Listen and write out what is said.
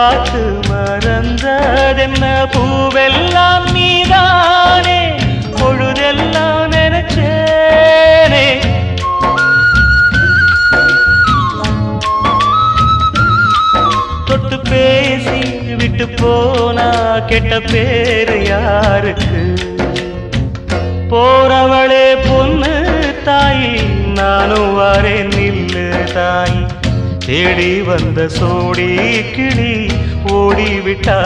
பார்த்து மறந்ததென்ன பூவெல்லாம் நீதானே பொழுதெல்லாம் நினைச்சேனே தொட்டு பேசி விட்டு போனா கெட்ட பேரு யாருக்கு போறவளே பொண்ணு தாயி நானும் வரேன் நில்லு தாயி தேடி வந்த சோடி கிளி ஓடிவிட்டாலாகாதடி